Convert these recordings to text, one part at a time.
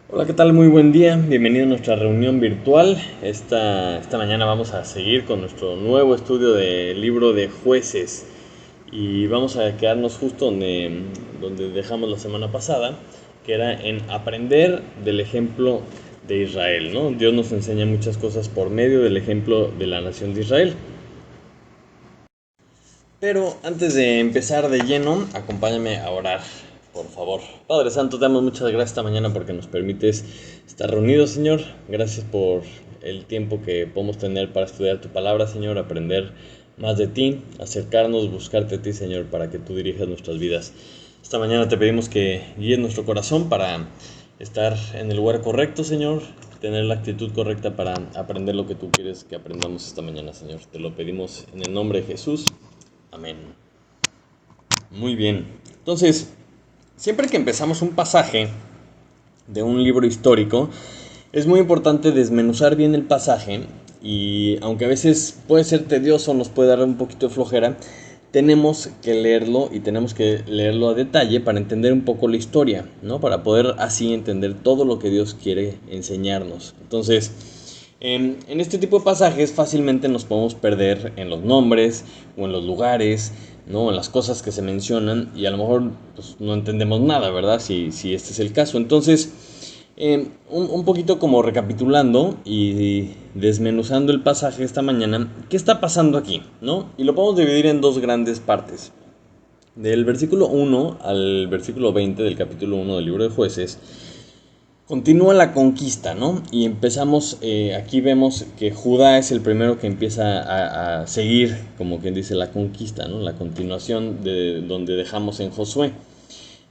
Hola, ¿qué tal? Muy buen día. Bienvenido a nuestra reunión virtual. Esta mañana vamos a seguir con nuestro nuevo estudio del libro de Jueces y vamos a quedarnos justo donde dejamos la semana pasada, que era en aprender del ejemplo de Israel, ¿no? Dios nos enseña muchas cosas por medio del ejemplo de la nación de Israel. Pero antes de empezar de lleno, acompáñame a orar, por favor. Padre Santo, te damos muchas gracias esta mañana porque nos permites estar reunidos, Señor. Gracias por el tiempo que podemos tener para estudiar tu palabra, Señor, aprender más de ti, acercarnos, buscarte a ti, Señor, para que tú dirijas nuestras vidas. Esta mañana te pedimos que guíes nuestro corazón para estar en el lugar correcto, Señor, tener la actitud correcta para aprender lo que tú quieres que aprendamos esta mañana, Señor. Te lo pedimos en el nombre de Jesús. Amén. Muy bien. Entonces, siempre que empezamos un pasaje de un libro histórico, es muy importante desmenuzar bien el pasaje y aunque a veces puede ser tedioso, nos puede dar un poquito de flojera, tenemos que leerlo y tenemos que leerlo a detalle para entender un poco la historia, ¿no? Para poder así entender todo lo que Dios quiere enseñarnos. Entonces, en este tipo de pasajes fácilmente nos podemos perder en los nombres o en los lugares, ¿no? En las cosas que se mencionan y a lo mejor pues, no entendemos nada, ¿verdad? Si este es el caso. Entonces, un poquito como recapitulando y desmenuzando el pasaje esta mañana, ¿qué está pasando aquí? ¿No? Y lo podemos dividir en dos grandes partes. Del versículo 1 al versículo 20 del capítulo 1 del libro de Jueces, continúa la conquista, ¿no? Y empezamos, aquí vemos que Judá es el primero que empieza a seguir, como quien dice, la conquista, ¿no? La continuación de donde dejamos en Josué.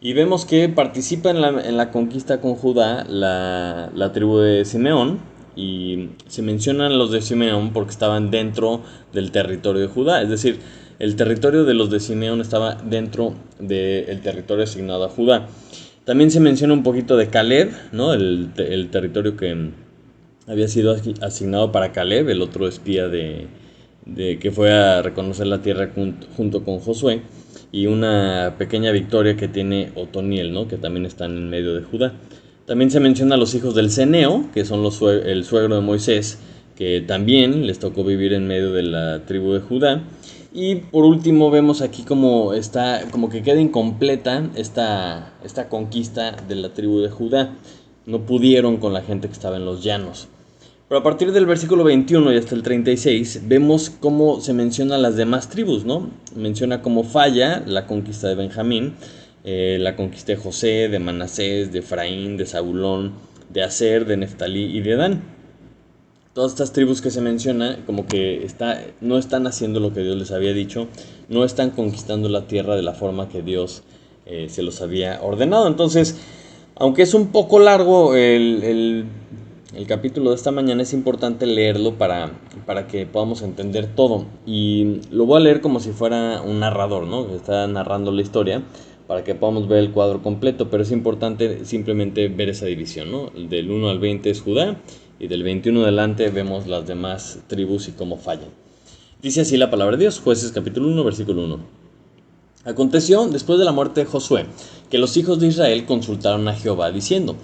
Y vemos que participa en la conquista con Judá la tribu de Simeón. Y se mencionan los de Simeón porque estaban dentro del territorio de Judá. Es decir, el territorio de los de Simeón estaba dentro del territorio asignado a Judá. También se menciona un poquito de Caleb, ¿no? El territorio que había sido asignado para Caleb, el otro espía de que fue a reconocer la tierra junto con Josué, y una pequeña victoria que tiene Otoniel, ¿no? Que también están en medio de Judá. También se menciona a los hijos del Ceneo, que son el suegro de Moisés, que también les tocó vivir en medio de la tribu de Judá. Y por último vemos aquí como que queda incompleta esta conquista de la tribu de Judá. No pudieron con la gente que estaba en los llanos. Pero a partir del versículo 21 y hasta el 36 vemos cómo se menciona a las demás tribus, ¿no? Menciona cómo falla la conquista de Benjamín, la conquista de José, de Manasés, de Efraín, de Zabulón, de Aser, de Neftalí y de Dan. Todas estas tribus que se menciona como que no están haciendo lo que Dios les había dicho, no están conquistando la tierra de la forma que Dios se los había ordenado. Entonces, aunque es un poco largo el capítulo de esta mañana, es importante leerlo para que podamos entender todo. Y lo voy a leer como si fuera un narrador, ¿no? Que está narrando la historia para que podamos ver el cuadro completo, pero es importante simplemente ver esa división, ¿no? Del 1 al 20 es Judá y del 21 adelante vemos las demás tribus y cómo fallan. Dice así la palabra de Dios, Jueces capítulo 1, versículo 1. Aconteció, después de la muerte de Josué, que los hijos de Israel consultaron a Jehová, diciendo,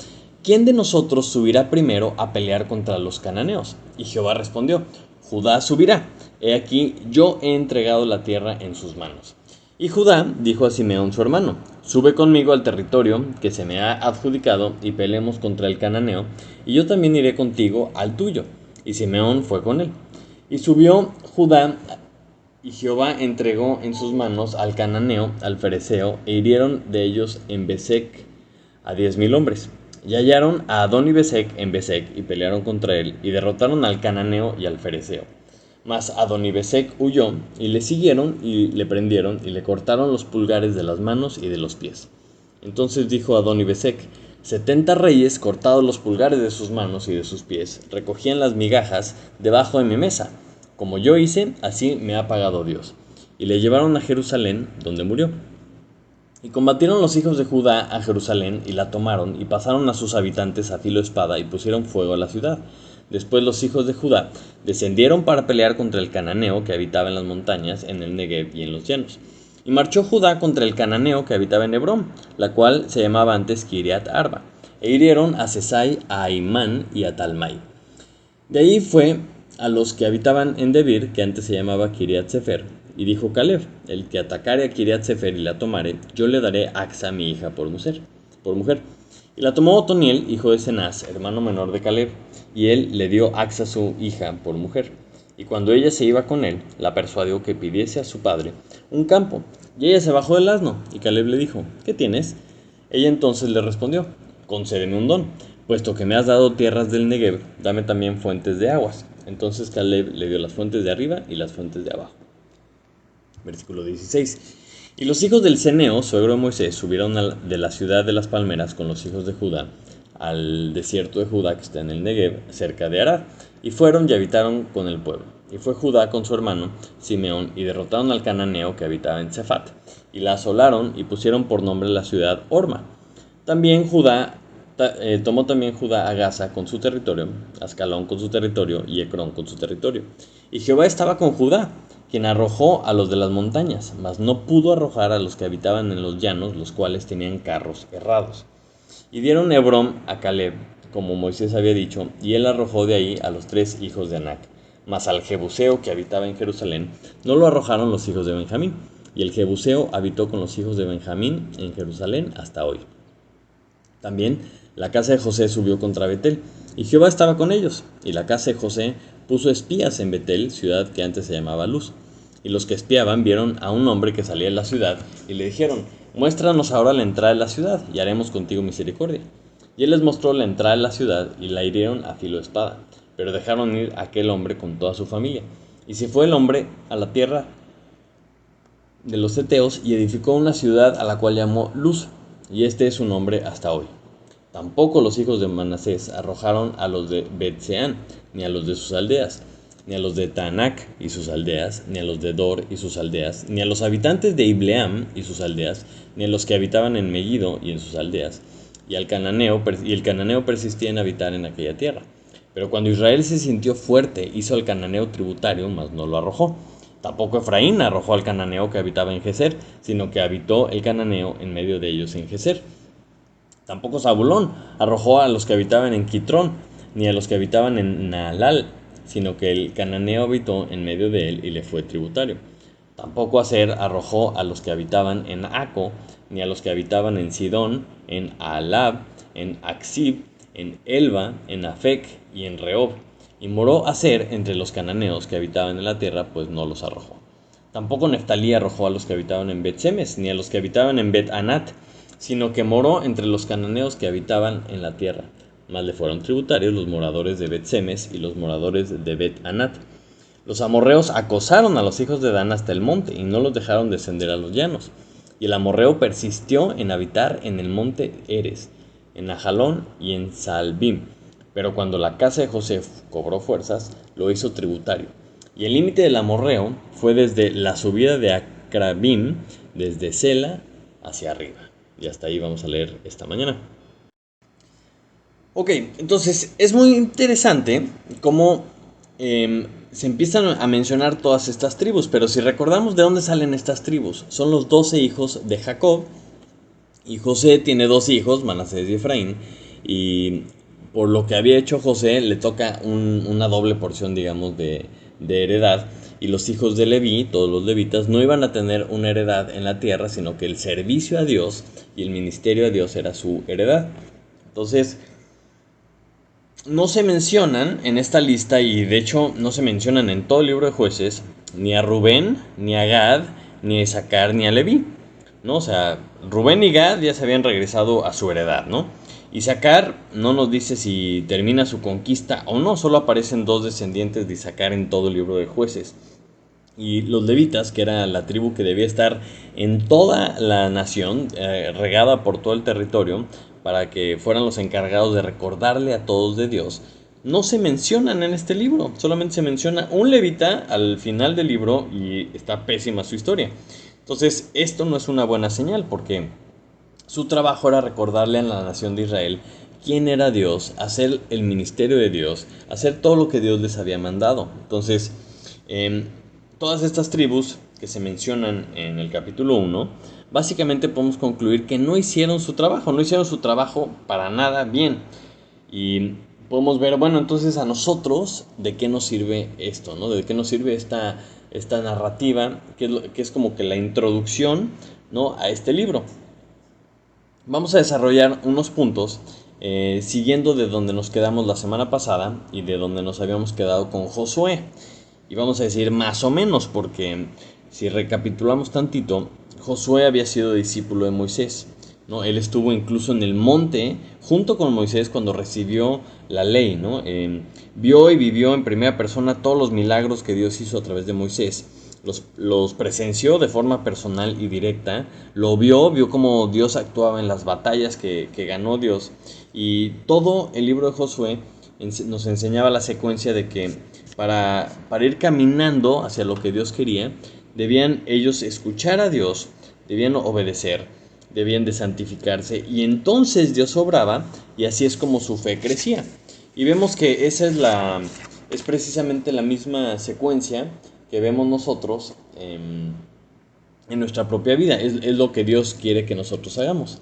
¿quién de nosotros subirá primero a pelear contra los cananeos? Y Jehová respondió, Judá subirá. He aquí, yo he entregado la tierra en sus manos. Y Judá dijo a Simeón su hermano, sube conmigo al territorio que se me ha adjudicado y peleemos contra el cananeo, y yo también iré contigo al tuyo. Y Simeón fue con él. Y subió Judá, y Jehová entregó en sus manos al cananeo, al fereceo, e hirieron de ellos en Besec a 10,000 hombres. Y hallaron a Adón y Besec en Besec, y pelearon contra él, y derrotaron al cananeo y al fereceo. Mas Adonibesec huyó, y le siguieron, y le prendieron, y le cortaron los pulgares de las manos y de los pies. Entonces dijo Adonibesec, 70 reyes, cortados los pulgares de sus manos y de sus pies, recogían las migajas debajo de mi mesa. Como yo hice, así me ha pagado Dios. Y le llevaron a Jerusalén, donde murió. Y combatieron los hijos de Judá a Jerusalén, y la tomaron, y pasaron a sus habitantes a filo de espada, y pusieron fuego a la ciudad. Después los hijos de Judá descendieron para pelear contra el cananeo que habitaba en las montañas, en el Negev y en los llanos. Y marchó Judá contra el cananeo que habitaba en Hebrón, la cual se llamaba antes Kiriat Arba. e hirieron a Sesai, a Aimán y a Talmai. De ahí fue a los que habitaban en Debir, que antes se llamaba Kiriat Sefer, y dijo Caleb: el que atacare a Kiriat Sefer y la tomare, yo le daré Axa mi hija por mujer. Y la tomó Otoniel, hijo de Cenaz, hermano menor de Caleb, y él le dio Axa su hija por mujer. Y cuando ella se iba con él, la persuadió que pidiese a su padre un campo. Y ella se bajó del asno, y Caleb le dijo: ¿qué tienes? Ella entonces le respondió: concédeme un don, puesto que me has dado tierras del Negev, dame también fuentes de aguas. Entonces Caleb le dio las fuentes de arriba y las fuentes de abajo. Versículo 16. Y los hijos del Ceneo, suegro de Moisés, subieron de la ciudad de las palmeras con los hijos de Judá al desierto de Judá que está en el Negev, cerca de Arad, y fueron y habitaron con el pueblo. Y fue Judá con su hermano Simeón, y derrotaron al cananeo que habitaba en Cefat, y la asolaron y pusieron por nombre la ciudad Orma. Tomó también Judá a Gaza con su territorio, Ascalón con su territorio y Ecrón con su territorio. Y Jehová estaba con Judá, quien arrojó a los de las montañas, mas no pudo arrojar a los que habitaban en los llanos, los cuales tenían carros errados. Y dieron Hebrón a Caleb, como Moisés había dicho, y él arrojó de ahí a los 3 hijos de Anac. Mas al Jebuseo que habitaba en Jerusalén no lo arrojaron los hijos de Benjamín, y el Jebuseo habitó con los hijos de Benjamín en Jerusalén hasta hoy. También la casa de José subió contra Betel, y Jehová estaba con ellos, y la casa de José puso espías en Betel, ciudad que antes se llamaba Luz. Y los que espiaban vieron a un hombre que salía de la ciudad, y le dijeron: muéstranos ahora la entrada de la ciudad, y haremos contigo misericordia. Y él les mostró la entrada de la ciudad, y la hirieron a filo de espada, pero dejaron ir a aquel hombre con toda su familia. Y se fue el hombre a la tierra de los heteos, y edificó una ciudad a la cual llamó Luz, y este es su nombre hasta hoy. Tampoco los hijos de Manasés arrojaron a los de Bet-Seán, ni a los de sus aldeas, ni a los de Taanac y sus aldeas, ni a los de Dor y sus aldeas, ni a los habitantes de Ibleam y sus aldeas, ni a los que habitaban en Megiddo y en sus aldeas. Y el cananeo persistía en habitar en aquella tierra. Pero cuando Israel se sintió fuerte, hizo al cananeo tributario, mas no lo arrojó. Tampoco Efraín arrojó al cananeo que habitaba en Geser, sino que habitó el cananeo en medio de ellos en Geser. Tampoco Zabulón arrojó a los que habitaban en Quitrón, ni a los que habitaban en Naalal, sino que el cananeo habitó en medio de él y le fue tributario. Tampoco Aser arrojó a los que habitaban en Aco, ni a los que habitaban en Sidón, en Aalab, en Aksib, en Elba, en Afec y en Rehob. Y moró Aser entre los cananeos que habitaban en la tierra, pues no los arrojó. Tampoco Neftalí arrojó a los que habitaban en Bet-Semes, ni a los que habitaban en Bet-Anat, sino que moró entre los cananeos que habitaban en la tierra. Mas le fueron tributarios los moradores de Bet-Semes y los moradores de Bet-Anat. Los amorreos acosaron a los hijos de Dan hasta el monte, y no los dejaron descender a los llanos. Y el amorreo persistió en habitar en el monte Eres, en Ajalón y en Saalbim. Pero cuando la casa de José cobró fuerzas, lo hizo tributario. Y el límite del amorreo fue desde la subida de Acrabim, desde Sela hacia arriba. Y hasta ahí vamos a leer esta mañana. Ok, entonces es muy interesante cómo se empiezan a mencionar todas estas tribus. Pero si recordamos de dónde salen estas tribus, son los 12 hijos de Jacob. Y José tiene 2 hijos, Manasés y Efraín. Y por lo que había hecho José, le toca una doble porción, digamos, de heredad. Y los hijos de Leví, todos los levitas, no iban a tener una heredad en la tierra, sino que el servicio a Dios y el ministerio a Dios era su heredad. Entonces, no se mencionan en esta lista, y de hecho no se mencionan en todo el libro de Jueces, ni a Rubén, ni a Gad, ni a Isaacar, ni a Leví, ¿no? O sea, Rubén y Gad ya se habían regresado a su heredad, ¿no? Isaacar no nos dice si termina su conquista o no, solo aparecen 2 descendientes de Isaacar en todo el libro de Jueces. Y los levitas, que era la tribu que debía estar en toda la nación, regada por todo el territorio, para que fueran los encargados de recordarle a todos de Dios, no se mencionan en este libro. Solamente se menciona un levita al final del libro, y está pésima su historia. Entonces, esto no es una buena señal, porque su trabajo era recordarle a la nación de Israel quién era Dios, hacer el ministerio de Dios, hacer todo lo que Dios les había mandado. Entonces, todas estas tribus que se mencionan en el capítulo 1 básicamente podemos concluir que no hicieron su trabajo para nada bien. Y podemos ver, bueno, entonces a nosotros, ¿de qué nos sirve esto, no? ¿De qué nos sirve esta narrativa, que es como que la introducción, ¿no?, a este libro? Vamos a desarrollar unos puntos siguiendo de donde nos quedamos la semana pasada y de donde nos habíamos quedado con Josué. Y vamos a decir más o menos, porque si recapitulamos tantito, Josué había sido discípulo de Moisés, ¿no? Él estuvo incluso en el monte junto con Moisés cuando recibió la ley, ¿no? Vio y vivió en primera persona todos los milagros que Dios hizo a través de Moisés. Los presenció de forma personal y directa, vio cómo Dios actuaba en las batallas que ganó Dios. Y todo el libro de Josué nos enseñaba la secuencia de que para ir caminando hacia lo que Dios quería, debían ellos escuchar a Dios, debían obedecer, debían de santificarse, y entonces Dios obraba, y así es como su fe crecía. Y vemos que esa es precisamente la misma secuencia que vemos nosotros en nuestra propia vida. Es lo que Dios quiere que nosotros hagamos.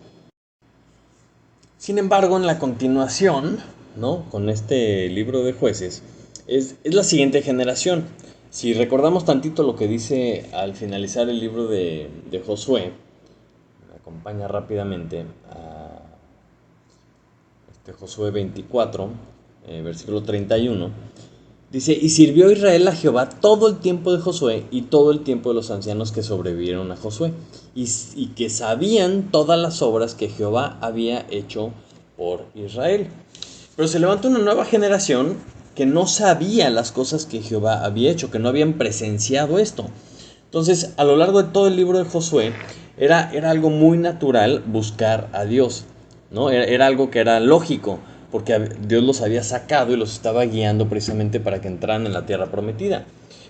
Sin embargo, en la continuación, ¿no?, con este libro de Jueces, es la siguiente generación. Si recordamos tantito lo que dice al finalizar el libro de Josué, me acompaña rápidamente a Josué 24, versículo 31. Dice: y sirvió Israel a Jehová todo el tiempo de Josué y todo el tiempo de los ancianos que sobrevivieron a Josué, y que sabían todas las obras que Jehová había hecho por Israel. Pero se levanta una nueva generación que no sabía las cosas que Jehová había hecho, que no habían presenciado esto. Entonces, a lo largo de todo el libro de Josué, era algo muy natural buscar a Dios, ¿no? Era algo que era lógico, porque Dios los había sacado y los estaba guiando precisamente para que entraran en la tierra prometida.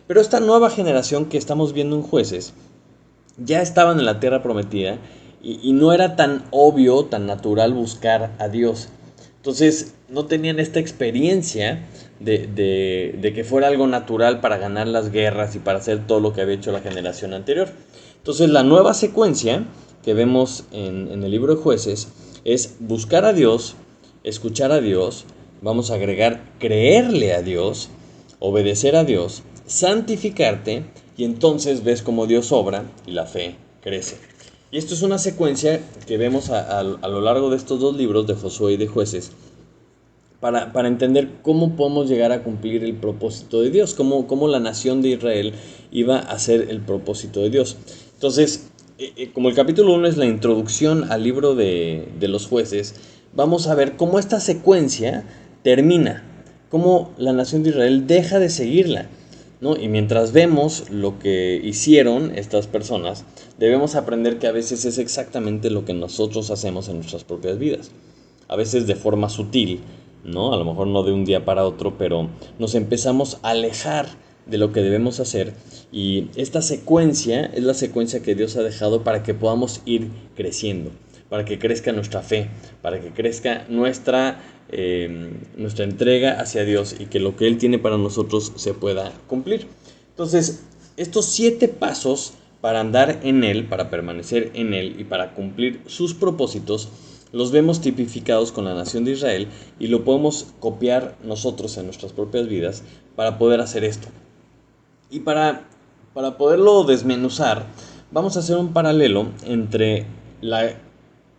Pero esta nueva generación que estamos viendo en Jueces ya estaban en la tierra prometida, y no era tan obvio, tan natural buscar a Dios. Entonces no tenían esta experiencia de que fuera algo natural para ganar las guerras y para hacer todo lo que había hecho la generación anterior. Entonces la nueva secuencia que vemos en el libro de Jueces es buscar a Dios, escuchar a Dios, vamos a agregar creerle a Dios, obedecer a Dios, santificarte, y entonces ves cómo Dios obra y la fe crece. Y esto es una secuencia que vemos a lo largo de estos dos libros, de Josué y de Jueces, para entender cómo podemos llegar a cumplir el propósito de Dios, cómo la nación de Israel iba a ser el propósito de Dios. Entonces, como el capítulo 1 es la introducción al libro de los Jueces, vamos a ver cómo esta secuencia termina, cómo la nación de Israel deja de seguirla, ¿no? Y mientras vemos lo que hicieron estas personas, debemos aprender que a veces es exactamente lo que nosotros hacemos en nuestras propias vidas. A veces de forma sutil, ¿no? A lo mejor no de un día para otro, pero nos empezamos a alejar de lo que debemos hacer, y esta secuencia es la secuencia que Dios ha dejado para que podamos ir creciendo, para que crezca nuestra fe, para que crezca nuestra entrega hacia Dios, y que lo que Él tiene para nosotros se pueda cumplir. Entonces, estos 7 pasos para andar en Él, para permanecer en Él y para cumplir sus propósitos, los vemos tipificados con la nación de Israel, y lo podemos copiar nosotros en nuestras propias vidas para poder hacer esto. Y para poderlo desmenuzar, vamos a hacer un paralelo entre la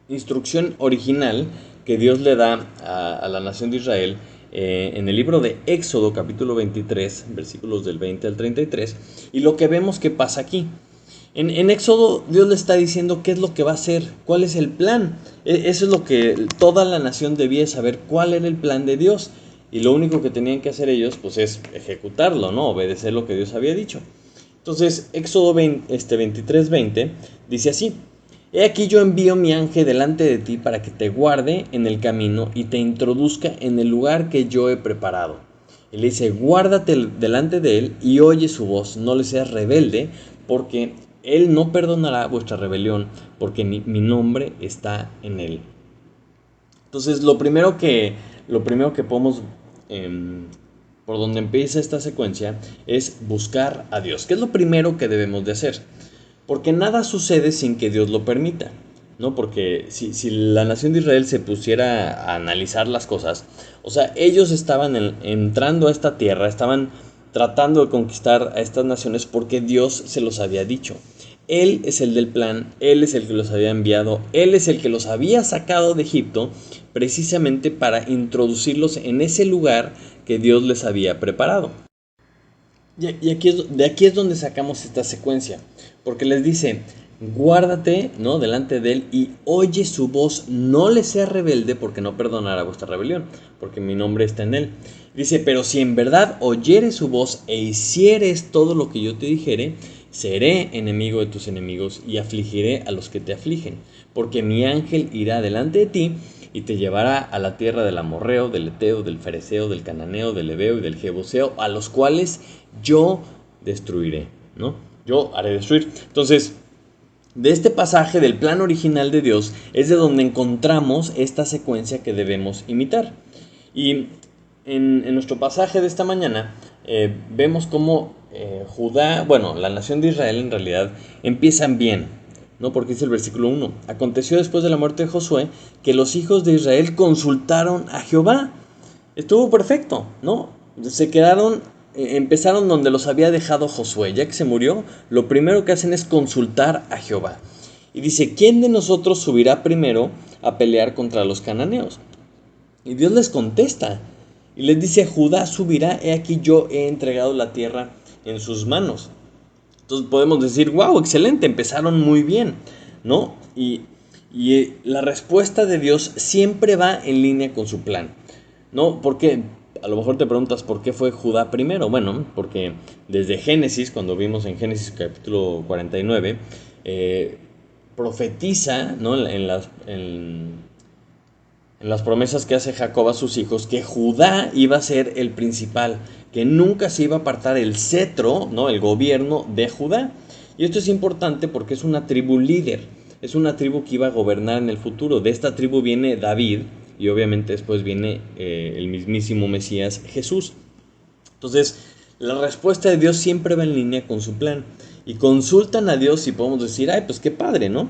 instrucción original que Dios le da a la nación de Israel en el libro de Éxodo capítulo 23, versículos del 20 al 33, y lo que vemos que pasa aquí. En Éxodo Dios le está diciendo qué es lo que va a hacer, cuál es el plan. Eso es lo que toda la nación debía saber, cuál era el plan de Dios. Y lo único que tenían que hacer ellos, pues, es ejecutarlo, ¿no? Obedecer lo que Dios había dicho. Entonces, Éxodo 23:20 dice así: he aquí yo envío mi ángel delante de ti para que te guarde en el camino y te introduzca en el lugar que yo he preparado. Él dice: guárdate delante de él y oye su voz, no le seas rebelde, porque él no perdonará vuestra rebelión, porque mi nombre está en él. Entonces, lo primero que podemos, por donde empieza esta secuencia, es buscar a Dios. ¿Qué es lo primero que debemos de hacer? porque nada sucede sin que Dios lo permita, ¿no? Porque si la nación de Israel se pusiera a analizar las cosas, o sea, ellos estaban entrando a esta tierra, estaban tratando de conquistar a estas naciones porque Dios se los había dicho. Él es el del plan, Él es el que los había enviado, Él es el que los había sacado de Egipto precisamente para introducirlos en ese lugar que Dios les había preparado. Y de aquí es donde sacamos esta secuencia, porque les dice, guárdate, ¿no?, delante de él y oye su voz, no le seas rebelde porque no perdonará vuestra rebelión, porque mi nombre está en él. Dice, pero si en verdad oyeres su voz e hicieres todo lo que yo te dijere, seré enemigo de tus enemigos y afligiré a los que te afligen, porque mi ángel irá delante de ti y te llevará a la tierra del amorreo, del eteo, del fereceo, del cananeo, del heveo y del jebuseo, a los cuales yo destruiré, ¿no? Yo haré destruir. Entonces, de este pasaje del plan original de Dios es de donde encontramos esta secuencia que debemos imitar. Y en nuestro pasaje de esta mañana vemos cómo Judá, bueno, la nación de Israel en realidad empiezan bien, ¿no? Porque dice el versículo 1, aconteció después de la muerte de Josué que los hijos de Israel consultaron a Jehová. Estuvo perfecto, ¿no? Se quedaron, empezaron donde los había dejado Josué. Ya que se murió, lo primero que hacen es consultar a Jehová. Y dice, ¿quién de nosotros subirá primero a pelear contra los cananeos? Y Dios les contesta. Y les dice, Judá subirá, he aquí yo he entregado la tierra en sus manos. Entonces podemos decir, wow, excelente, empezaron muy bien, ¿no? Y la respuesta de Dios siempre va en línea con su plan, ¿no? Porque a lo mejor te preguntas por qué fue Judá primero. Bueno, porque desde Génesis, cuando vimos en Génesis capítulo 49, profetiza, ¿no?, en las promesas que hace Jacob a sus hijos, que Judá iba a ser el principal, que nunca se iba a apartar el cetro, ¿no?, el gobierno de Judá. Y esto es importante porque es una tribu líder, es una tribu que iba a gobernar en el futuro. De esta tribu viene David y obviamente después viene el mismísimo Mesías Jesús. Entonces, la respuesta de Dios siempre va en línea con su plan. Y consultan a Dios y podemos decir, ay, pues qué padre, ¿no?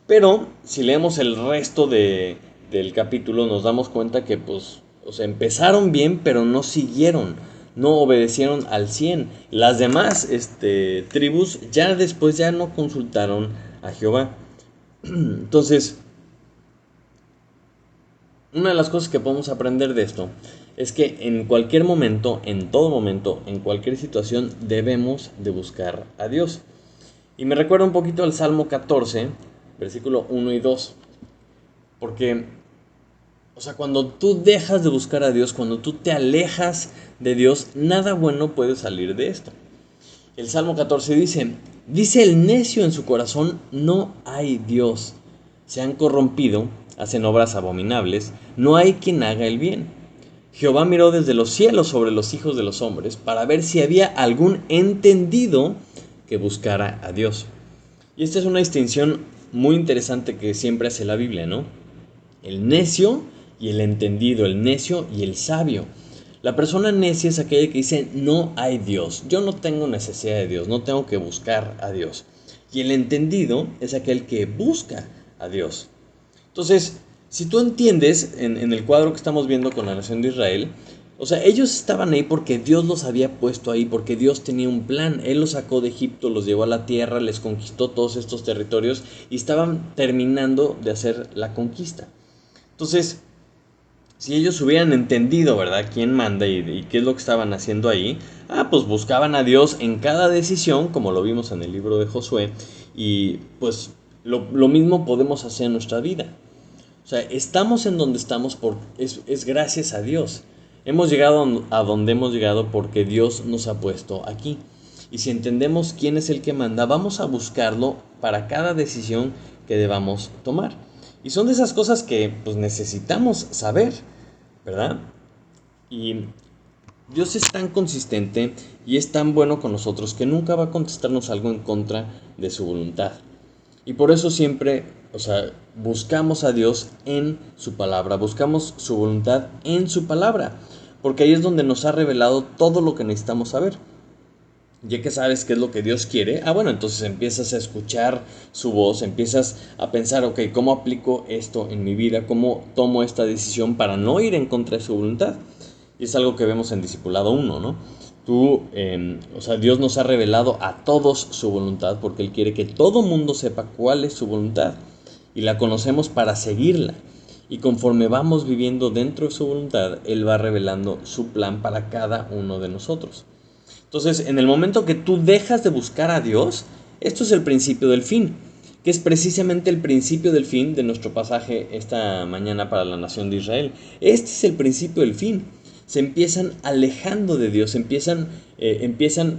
Pero si leemos el resto del capítulo nos damos cuenta que pues, o sea, empezaron bien pero no siguieron, no obedecieron al 100. Las demás tribus ya después ya no consultaron a Jehová. Entonces, una de las cosas que podemos aprender de esto es que en cualquier momento, en todo momento, en cualquier situación debemos de buscar a Dios. Y me recuerda un poquito al Salmo 14, versículo 1 y 2. Porque, o sea, cuando tú dejas de buscar a Dios, cuando tú te alejas de Dios, nada bueno puede salir de esto. El Salmo 14 dice el necio en su corazón, no hay Dios. Se han corrompido, hacen obras abominables, no hay quien haga el bien. Jehová miró desde los cielos sobre los hijos de los hombres para ver si había algún entendido que buscara a Dios. Y esta es una distinción muy interesante que siempre hace la Biblia, ¿no? El necio y el entendido, el necio y el sabio. La persona necia es aquella que dice, no hay Dios, yo no tengo necesidad de Dios, no tengo que buscar a Dios. Y el entendido es aquel que busca a Dios. Entonces, si tú entiendes en el cuadro que estamos viendo con la nación de Israel, o sea, ellos estaban ahí porque Dios los había puesto ahí, porque Dios tenía un plan. Él los sacó de Egipto, los llevó a la tierra, les conquistó todos estos territorios y estaban terminando de hacer la conquista. Entonces, si ellos hubieran entendido, ¿verdad?, quién manda y qué es lo que estaban haciendo ahí, pues buscaban a Dios en cada decisión, como lo vimos en el libro de Josué, y pues lo mismo podemos hacer en nuestra vida. O sea, estamos en donde estamos es gracias a Dios. Hemos llegado a donde hemos llegado porque Dios nos ha puesto aquí. Y si entendemos quién es el que manda, vamos a buscarlo para cada decisión que debamos tomar. Y son de esas cosas que pues necesitamos saber, ¿verdad? Y Dios es tan consistente y es tan bueno con nosotros que nunca va a contestarnos algo en contra de su voluntad. Y por eso siempre, o sea, buscamos a Dios en su palabra, buscamos su voluntad en su palabra, porque ahí es donde nos ha revelado todo lo que necesitamos saber. Ya que sabes qué es lo que Dios quiere, bueno, entonces empiezas a escuchar su voz, empiezas a pensar, ok, ¿cómo aplico esto en mi vida? ¿Cómo tomo esta decisión para no ir en contra de su voluntad? Y es algo que vemos en Discipulado 1, ¿no? Dios nos ha revelado a todos su voluntad porque Él quiere que todo mundo sepa cuál es su voluntad y la conocemos para seguirla. Y conforme vamos viviendo dentro de su voluntad, Él va revelando su plan para cada uno de nosotros. Entonces, en el momento que tú dejas de buscar a Dios, esto es el principio del fin, que es precisamente el principio del fin de nuestro pasaje esta mañana para la nación de Israel. Este es el principio del fin. Se empiezan alejando de Dios, empiezan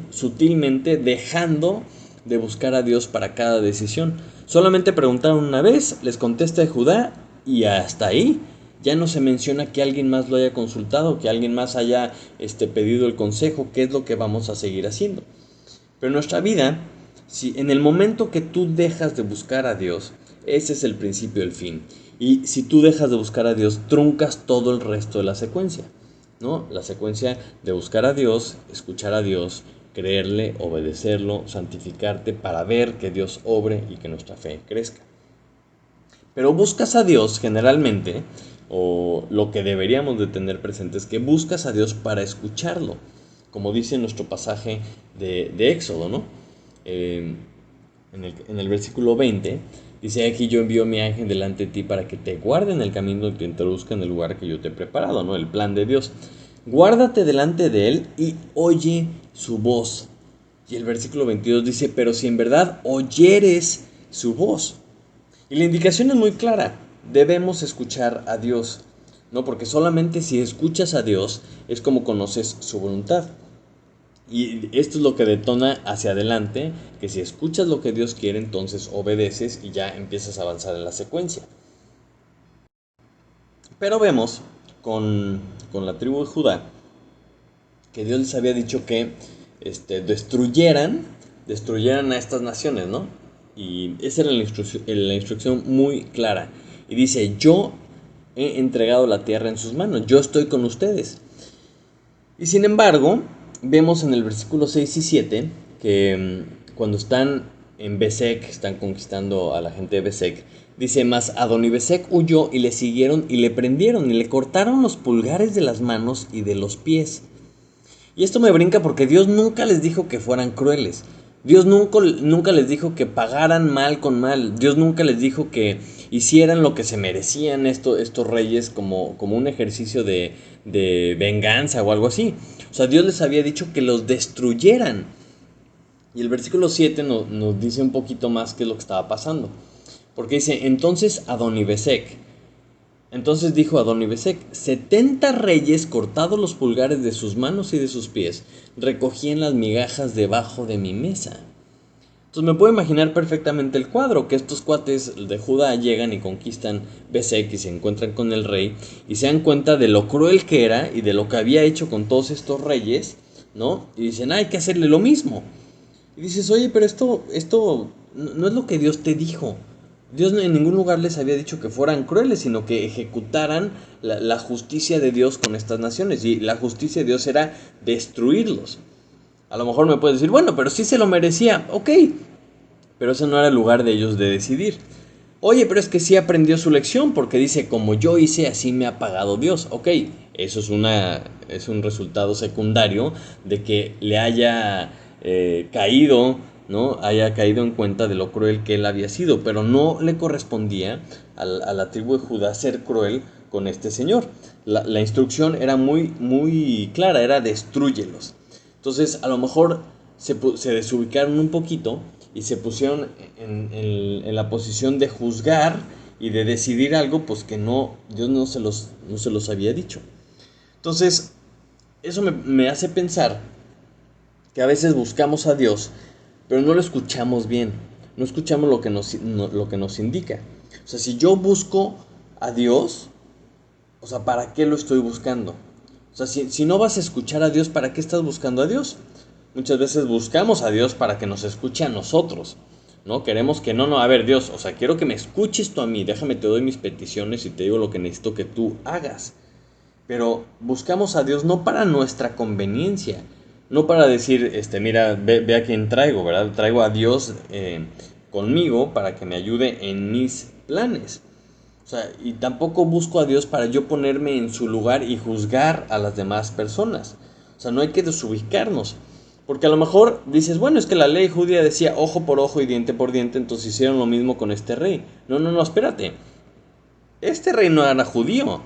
sutilmente dejando de buscar a Dios para cada decisión. Solamente preguntaron una vez, les contesta Judá y hasta ahí. Ya no se menciona que alguien más lo haya consultado, que alguien más haya pedido el consejo, qué es lo que vamos a seguir haciendo. Pero en nuestra vida, si en el momento que tú dejas de buscar a Dios, ese es el principio del fin. Y si tú dejas de buscar a Dios, truncas todo el resto de la secuencia, ¿no? La secuencia de buscar a Dios, escuchar a Dios, creerle, obedecerlo, santificarte para ver que Dios obre y que nuestra fe crezca. Pero buscas a Dios generalmente, o lo que deberíamos de tener presente es que buscas a Dios para escucharlo, como dice nuestro pasaje de Éxodo, ¿no? En el versículo 20 dice: aquí yo envío mi ángel delante de ti para que te guarde en el camino y te introduzca en el lugar que yo te he preparado, ¿no? El plan de Dios. Guárdate delante de él y oye su voz. Y el versículo 22 dice: pero si en verdad oyeres su voz. Y la indicación es muy clara, debemos escuchar a Dios, ¿no? Porque solamente si escuchas a Dios es como conoces su voluntad. Y esto es lo que detona hacia adelante, que si escuchas lo que Dios quiere, entonces obedeces y ya empiezas a avanzar en la secuencia. Pero vemos con la tribu de Judá que Dios les había dicho que destruyeran a estas naciones, ¿no? Y esa era la instrucción muy clara. Y dice: yo he entregado la tierra en sus manos, yo estoy con ustedes. Y sin embargo, vemos en el versículo 6 y 7 que cuando están en Besek, están conquistando a la gente de Besek, dice: mas Adonibesec huyó y le siguieron y le prendieron y le cortaron los pulgares de las manos y de los pies. Y esto me brinca porque Dios nunca les dijo que fueran crueles. Dios nunca les dijo que pagaran mal con mal. Dios nunca les dijo que hicieran lo que se merecían estos reyes como un ejercicio de venganza o algo así. O sea, Dios les había dicho que los destruyeran. Y el versículo 7 nos dice un poquito más qué es lo que estaba pasando. Porque dice: entonces Adonibesec. Entonces dijo Adonibesec: 70 reyes, cortados los pulgares de sus manos y de sus pies, recogían las migajas debajo de mi mesa. Entonces me puedo imaginar perfectamente el cuadro, que estos cuates de Judá llegan y conquistan Besek y se encuentran con el rey y se dan cuenta de lo cruel que era y de lo que había hecho con todos estos reyes, ¿no? Y dicen: hay que hacerle lo mismo. Y dices: oye, pero esto no es lo que Dios te dijo. Dios en ningún lugar les había dicho que fueran crueles, sino que ejecutaran la justicia de Dios con estas naciones. Y la justicia de Dios era destruirlos. A lo mejor me puedes decir: bueno, pero sí se lo merecía. Ok, pero ese no era el lugar de ellos de decidir. Oye, pero es que sí aprendió su lección, porque dice: como yo hice, así me ha pagado Dios. Ok, eso es un resultado secundario de que le haya caído, ¿no? Haya caído en cuenta de lo cruel que él había sido, pero no le correspondía a la tribu de Judá ser cruel con este señor. La instrucción era muy clara, era: destrúyelos. Entonces, a lo mejor se desubicaron un poquito y se pusieron en la posición de juzgar y de decidir algo pues que Dios no se los había dicho. Entonces, eso me hace pensar que a veces buscamos a Dios, pero no lo escuchamos bien, no escuchamos lo que nos indica. O sea, si yo busco a Dios, o sea, ¿para qué lo estoy buscando? O sea, si no vas a escuchar a Dios, ¿para qué estás buscando a Dios? Muchas veces buscamos a Dios para que nos escuche a nosotros, ¿no? Queremos que no, a ver, Dios, o sea, quiero que me escuches tú a mí, déjame, te doy mis peticiones y te digo lo que necesito que tú hagas. Pero buscamos a Dios no para nuestra conveniencia, No para decir, mira, ve a quién traigo, ¿verdad? Traigo a Dios conmigo para que me ayude en mis planes. O sea, y tampoco busco a Dios para yo ponerme en su lugar y juzgar a las demás personas. O sea, no hay que desubicarnos. Porque a lo mejor dices, bueno, es que la ley judía decía ojo por ojo y diente por diente, entonces hicieron lo mismo con este rey. No, no, no, espérate. Este rey no era judío.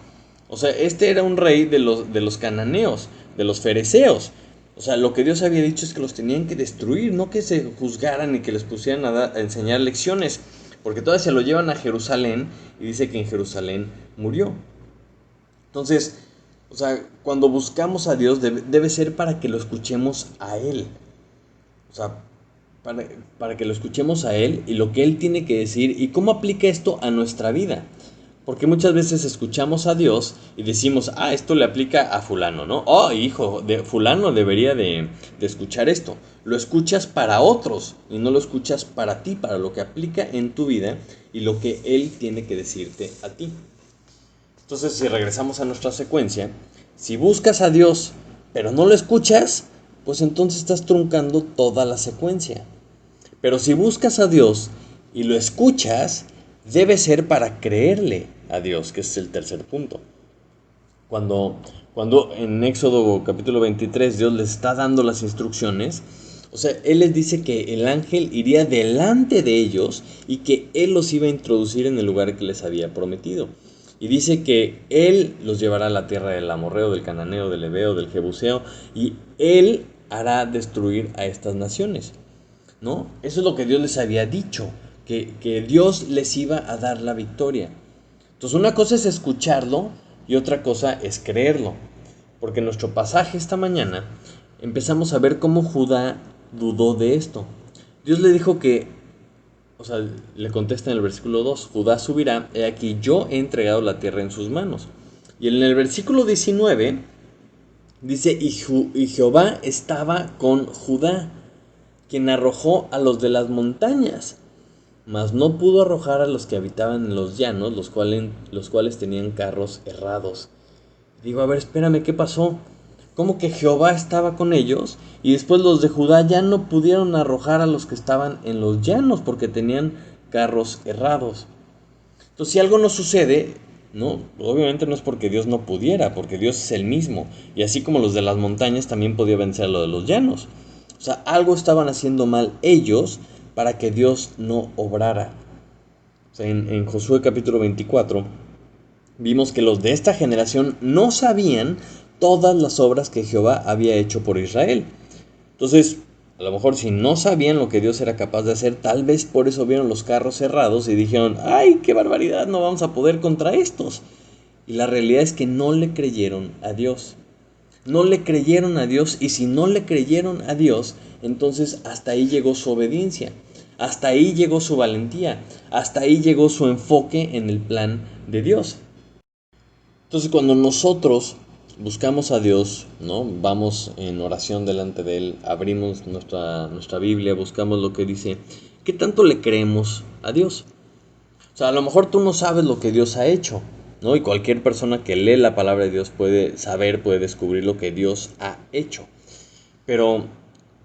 O sea, este era un rey de los cananeos, de los fereceos. O sea, lo que Dios había dicho es que los tenían que destruir, no que se juzgaran y que les pusieran a enseñar lecciones. Porque todavía se lo llevan a Jerusalén y dice que en Jerusalén murió. Entonces, o sea, cuando buscamos a Dios debe ser para que lo escuchemos a Él. O sea, para que lo escuchemos a Él y lo que Él tiene que decir y cómo aplica esto a nuestra vida. Porque muchas veces escuchamos a Dios y decimos, esto le aplica a fulano, ¿no? Oh, hijo, de fulano debería de escuchar esto. Lo escuchas para otros y no lo escuchas para ti, para lo que aplica en tu vida y lo que Él tiene que decirte a ti. Entonces, si regresamos a nuestra secuencia, si buscas a Dios pero no lo escuchas, pues entonces estás truncando toda la secuencia. Pero si buscas a Dios y lo escuchas, debe ser para creerle a Dios, que es el tercer punto. Cuando en Éxodo capítulo 23 Dios les está dando las instrucciones, o sea, Él les dice que el ángel iría delante de ellos y que Él los iba a introducir en el lugar que les había prometido. Y dice que Él los llevará a la tierra del amorreo, del cananeo, del heveo, del jebuseo, y Él hará destruir a estas naciones, ¿no? Eso es lo que Dios les había dicho, que Dios les iba a dar la victoria. Entonces una cosa es escucharlo y otra cosa es creerlo. Porque en nuestro pasaje esta mañana empezamos a ver cómo Judá dudó de esto. Dios le dijo que, o sea, le contesta en el versículo 2, Judá subirá, he aquí yo he entregado la tierra en sus manos. Y en el versículo 19 dice, y Jehová estaba con Judá, quien arrojó a los de las montañas, mas no pudo arrojar a los que habitaban en los llanos, los cuales tenían carros errados. Digo, a ver, espérame, ¿qué pasó? ¿Cómo que Jehová estaba con ellos? Y después los de Judá ya no pudieron arrojar a los que estaban en los llanos porque tenían carros errados. Entonces, si algo no sucede, no, obviamente no es porque Dios no pudiera, porque Dios es el mismo. Y así como los de las montañas también podía vencer a los de los llanos. O sea, algo estaban haciendo mal ellos para que Dios no obrara. O sea, en Josué capítulo 24 vimos que los de esta generación no sabían todas las obras que Jehová había hecho por Israel. Entonces, a lo mejor si no sabían lo que Dios era capaz de hacer, tal vez por eso vieron los carros cerrados y dijeron, ¡ay, qué barbaridad! No vamos a poder contra estos. Y la realidad es que no le creyeron a Dios. No le creyeron a Dios, y si no le creyeron a Dios, entonces hasta ahí llegó su obediencia, hasta ahí llegó su valentía, hasta ahí llegó su enfoque en el plan de Dios. Entonces cuando nosotros buscamos a Dios, ¿no? Vamos en oración delante de Él, abrimos nuestra Biblia, buscamos lo que dice, ¿qué tanto le creemos a Dios? O sea, a lo mejor tú no sabes lo que Dios ha hecho, ¿no? Y cualquier persona que lee la palabra de Dios puede saber, puede descubrir lo que Dios ha hecho. Pero,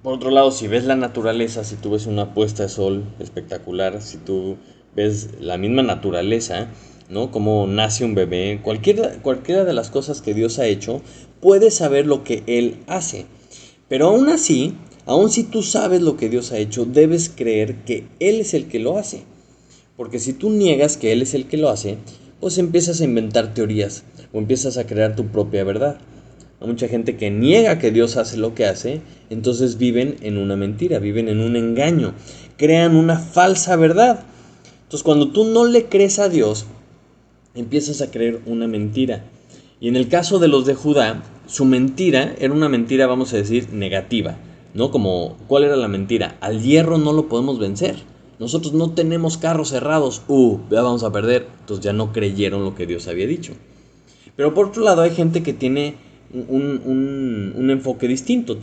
por otro lado, si ves la naturaleza, si tú ves una puesta de sol espectacular, si tú ves la misma naturaleza, ¿no? Cómo nace un bebé, cualquiera de las cosas que Dios ha hecho, puedes saber lo que Él hace. Pero aún así, aún si tú sabes lo que Dios ha hecho, debes creer que Él es el que lo hace. Porque si tú niegas que Él es el que lo hace, pues empiezas a inventar teorías o empiezas a crear tu propia verdad. Hay mucha gente que niega que Dios hace lo que hace, entonces viven en una mentira, viven en un engaño, crean una falsa verdad. Entonces cuando tú no le crees a Dios, empiezas a creer una mentira. Y en el caso de los de Judá, su mentira era una mentira, vamos a decir, negativa, ¿no? Como, ¿cuál era la mentira? Al hierro no lo podemos vencer. Nosotros no tenemos carros cerrados. Ya vamos a perder. Entonces ya no creyeron lo que Dios había dicho. Pero por otro lado hay gente que tiene un enfoque distinto.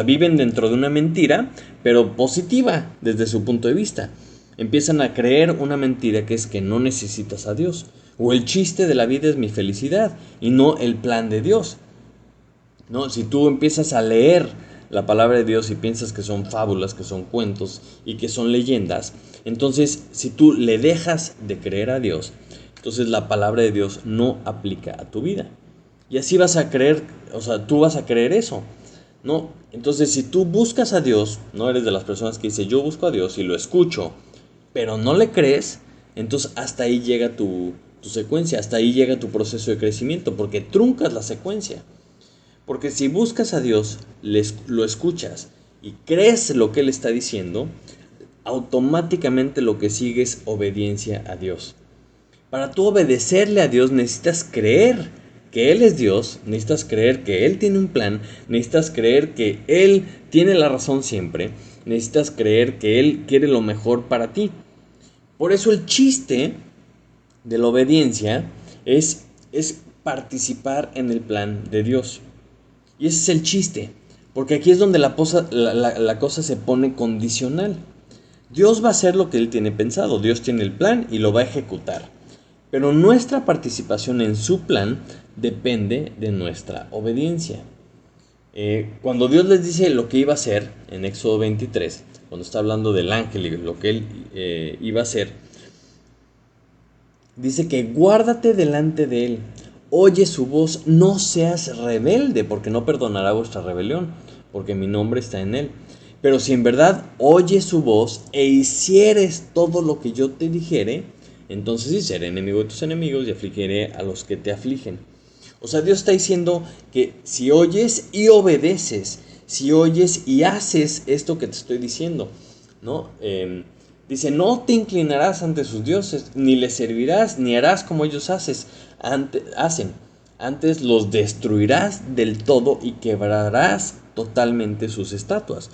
Viven dentro de una mentira, pero positiva desde su punto de vista. Empiezan a creer una mentira que es que no necesitas a Dios. O el chiste de la vida es mi felicidad y no el plan de Dios, ¿no? Si tú empiezas a leer la palabra de Dios y piensas que son fábulas, que son cuentos y que son leyendas, entonces si tú le dejas de creer a Dios, entonces la palabra de Dios no aplica a tu vida. Y así vas a creer, o sea, tú vas a creer eso, ¿no? Entonces si tú buscas a Dios, no eres de las personas que dice yo busco a Dios y lo escucho, pero no le crees, entonces hasta ahí llega tu secuencia, hasta ahí llega tu proceso de crecimiento, porque truncas la secuencia. Porque si buscas a Dios, lo escuchas y crees lo que Él está diciendo, automáticamente lo que sigue es obediencia a Dios. Para tú obedecerle a Dios necesitas creer que Él es Dios, necesitas creer que Él tiene un plan, necesitas creer que Él tiene la razón siempre, necesitas creer que Él quiere lo mejor para ti. Por eso el chiste de la obediencia es participar en el plan de Dios. Y ese es el chiste, porque aquí es donde la cosa se pone condicional. Dios va a hacer lo que Él tiene pensado, Dios tiene el plan y lo va a ejecutar. Pero nuestra participación en su plan depende de nuestra obediencia. Cuando Dios les dice lo que iba a hacer en Éxodo 23, cuando está hablando del ángel y lo que él iba a hacer, dice que guárdate delante de él, oye su voz, no seas rebelde, porque no perdonará vuestra rebelión, porque mi nombre está en él. Pero si en verdad oyes su voz e hicieres todo lo que yo te dijere, entonces sí seré enemigo de tus enemigos y afligiré a los que te afligen. O sea, Dios está diciendo que si oyes y obedeces, si oyes y haces esto que te estoy diciendo, ¿no? Dice, no te inclinarás ante sus dioses, ni les servirás, ni harás como ellos hacen. Antes los destruirás del todo y quebrarás totalmente sus estatuas.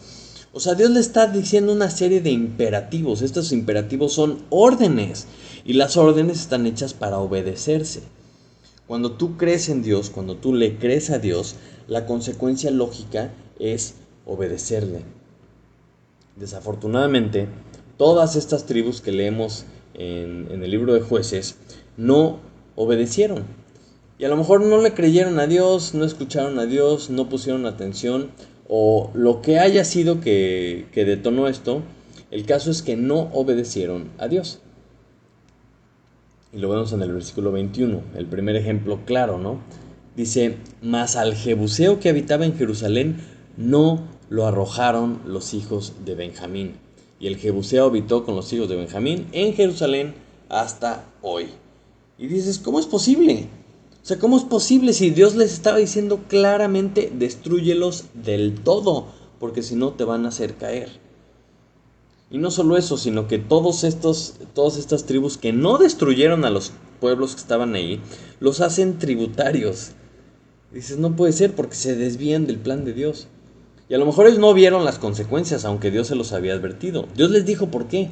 O sea, Dios le está diciendo una serie de imperativos. Estos imperativos son órdenes. Y las órdenes están hechas para obedecerse. Cuando tú crees en Dios, cuando tú le crees a Dios, la consecuencia lógica es obedecerle. Desafortunadamente, todas estas tribus que leemos en el libro de Jueces no obedecieron. Y a lo mejor no le creyeron a Dios, no escucharon a Dios, no pusieron atención, o lo que haya sido que detonó esto, el caso es que no obedecieron a Dios. Y lo vemos en el versículo 21, el primer ejemplo claro, ¿no? Dice, mas al jebuseo que habitaba en Jerusalén no lo arrojaron los hijos de Benjamín. Y el jebuseo habitó con los hijos de Benjamín en Jerusalén hasta hoy. Y dices, ¿cómo es posible? O sea, ¿cómo es posible si Dios les estaba diciendo claramente, destrúyelos del todo, porque si no te van a hacer caer? Y no solo eso, sino que todas estas tribus que no destruyeron a los pueblos que estaban ahí, los hacen tributarios. Y dices, no puede ser porque se desvían del plan de Dios. Y a lo mejor ellos no vieron las consecuencias, aunque Dios se los había advertido. Dios les dijo por qué.